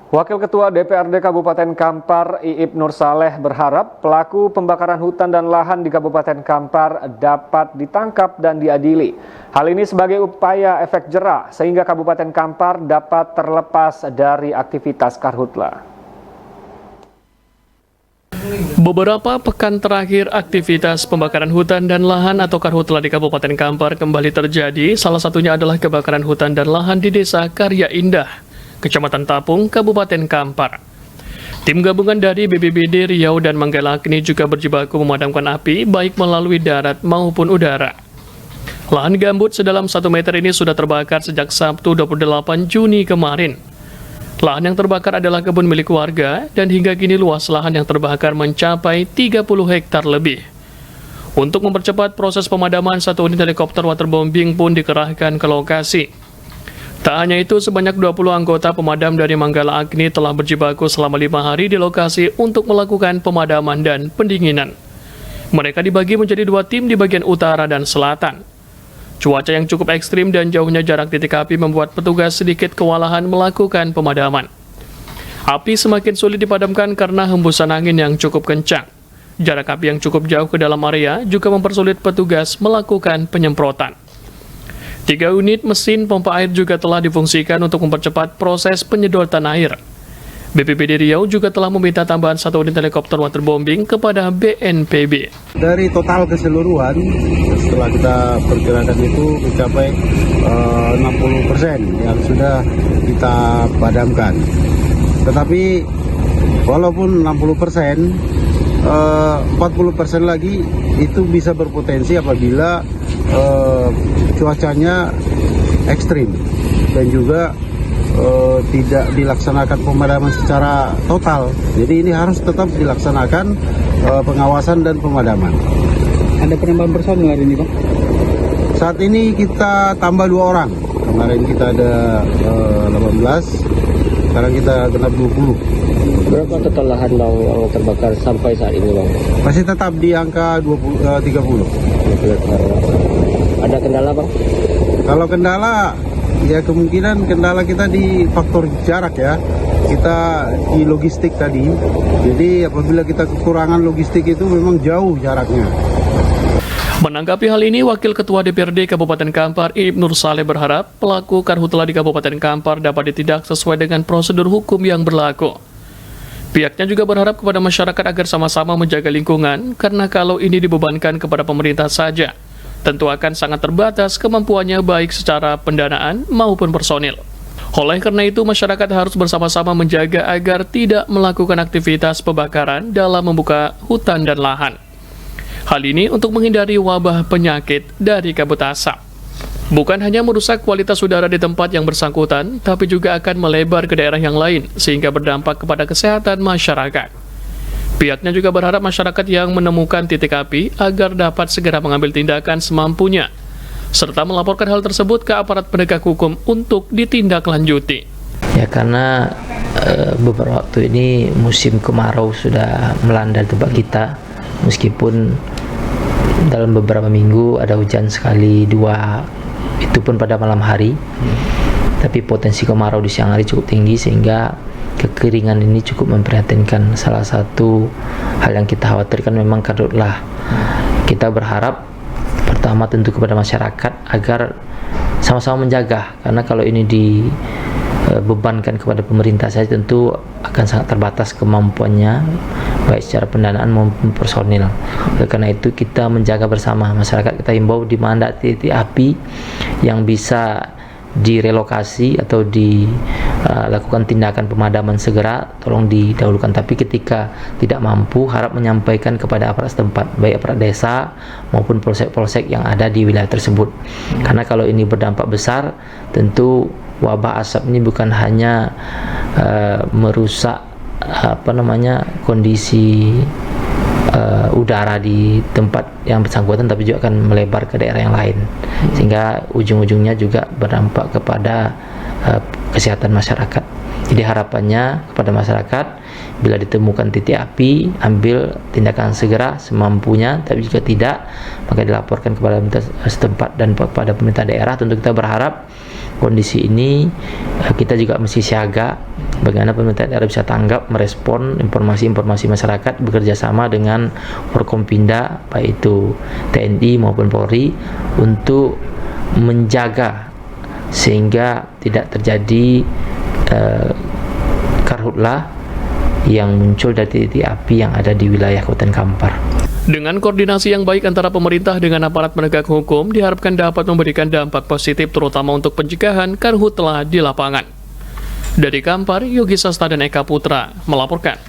Wakil Ketua DPRD Kabupaten Kampar, Iip Nur Saleh berharap pelaku pembakaran hutan dan lahan di Kabupaten Kampar dapat ditangkap dan diadili. Hal ini sebagai upaya efek jera sehingga Kabupaten Kampar dapat terlepas dari aktivitas karhutla. Beberapa pekan terakhir, aktivitas pembakaran hutan dan lahan atau karhutla di Kabupaten Kampar kembali terjadi. Salah satunya adalah kebakaran hutan dan lahan di Desa Karya Indah, Kecamatan Tapung, Kabupaten Kampar. Tim gabungan dari BPBD Riau dan Manggala Agni juga berjibaku memadamkan api baik melalui darat maupun udara. Lahan gambut sedalam 1 meter ini sudah terbakar sejak Sabtu 28 Juni kemarin. Lahan yang terbakar adalah kebun milik warga dan hingga kini luas lahan yang terbakar mencapai 30 hektar lebih. Untuk mempercepat proses pemadaman, 1 unit helikopter waterbombing pun dikerahkan ke lokasi. Tak hanya itu, sebanyak 20 anggota pemadam dari Manggala Agni telah berjibaku selama 5 hari di lokasi untuk melakukan pemadaman dan pendinginan. Mereka dibagi menjadi 2 tim di bagian utara dan selatan. Cuaca yang cukup ekstrim dan jauhnya jarak titik api membuat petugas sedikit kewalahan melakukan pemadaman. Api semakin sulit dipadamkan karena hembusan angin yang cukup kencang. Jarak api yang cukup jauh ke dalam area juga mempersulit petugas melakukan penyemprotan. 3 unit mesin pompa air juga telah difungsikan untuk mempercepat proses penyedotan air. BPBD Riau juga telah meminta tambahan 1 unit helikopter waterbombing kepada BNPB. Dari total keseluruhan, setelah kita perkirakan itu mencapai 60% yang sudah kita padamkan. Tetapi walaupun 60%, 40% lagi itu bisa berpotensi apabila cuacanya ekstrim dan juga tidak dilaksanakan pemadaman secara total. Jadi ini harus tetap dilaksanakan pengawasan dan pemadaman. Ada penambahan personil hari ini, Pak? Saat ini kita tambah 2 orang. Kemarin kita ada 18, sekarang kita genap 20. Berapa total lahan Bang yang terbakar sampai saat ini, Bang? Masih tetap di angka 30. Ada kendala, Bang? Kalau kendala, ya kemungkinan kendala kita di faktor jarak ya. Kita di logistik tadi. Jadi apabila kita kekurangan logistik itu memang jauh jaraknya. Menanggapi hal ini, Wakil Ketua DPRD Kabupaten Kampar, Iip Nur Saleh berharap pelaku karhutla di Kabupaten Kampar dapat ditindak sesuai dengan prosedur hukum yang berlaku. Pihaknya juga berharap kepada masyarakat agar sama-sama menjaga lingkungan, karena kalau ini dibebankan kepada pemerintah saja, tentu akan sangat terbatas kemampuannya baik secara pendanaan maupun personil. Oleh karena itu, masyarakat harus bersama-sama menjaga agar tidak melakukan aktivitas pembakaran dalam membuka hutan dan lahan. Hal ini untuk menghindari wabah penyakit dari kabut asap. Bukan hanya merusak kualitas udara di tempat yang bersangkutan, tapi juga akan melebar ke daerah yang lain, sehingga berdampak kepada kesehatan masyarakat. Pihaknya juga berharap masyarakat yang menemukan titik api agar dapat segera mengambil tindakan semampunya, serta melaporkan hal tersebut ke aparat penegak hukum untuk ditindaklanjuti. Ya, karena beberapa waktu ini musim kemarau sudah melanda tempat kita, meskipun dalam beberapa minggu ada hujan sekali 2, itu pun pada malam hari, tapi potensi kemarau di siang hari cukup tinggi sehingga kekeringan ini cukup memprihatinkan. Salah satu hal yang kita khawatirkan memang karhutla. Kita berharap pertama tentu kepada masyarakat agar sama-sama menjaga, karena kalau ini dibebankan kepada pemerintah saja tentu akan sangat terbatas kemampuannya baik secara pendanaan maupun personil. Oleh karena itu kita menjaga bersama masyarakat, kita himbau di mana titik api yang bisa direlokasi atau dilakukan tindakan pemadaman segera, tolong didahulukan. Tapi ketika tidak mampu, harap menyampaikan kepada aparat setempat, baik aparat desa maupun polsek-polsek yang ada di wilayah tersebut. Karena kalau ini berdampak besar, tentu wabah asap ini bukan hanya merusak kondisi udara di tempat yang bersangkutan, tapi juga akan melebar ke daerah yang lain, sehingga ujung-ujungnya juga berdampak kepada kesehatan masyarakat. Jadi harapannya kepada masyarakat, bila ditemukan titik api, ambil tindakan segera semampunya, tapi jika tidak, maka dilaporkan kepada pemerintah setempat dan kepada pemerintah daerah. Tentu kita berharap kondisi ini kita juga mesti siaga bagaimana pemerintah daerah bisa tanggap merespon informasi-informasi masyarakat bekerja sama dengan Forkompinda baik itu TNI maupun Polri untuk menjaga sehingga tidak terjadi karhutlah yang muncul dari titik api yang ada di wilayah Kabupaten Kampar. Dengan koordinasi yang baik antara pemerintah dengan aparat penegak hukum diharapkan dapat memberikan dampak positif terutama untuk pencegahan karhutla di lapangan. Dari Kampar, Yogi Sasta dan Eka Putra melaporkan.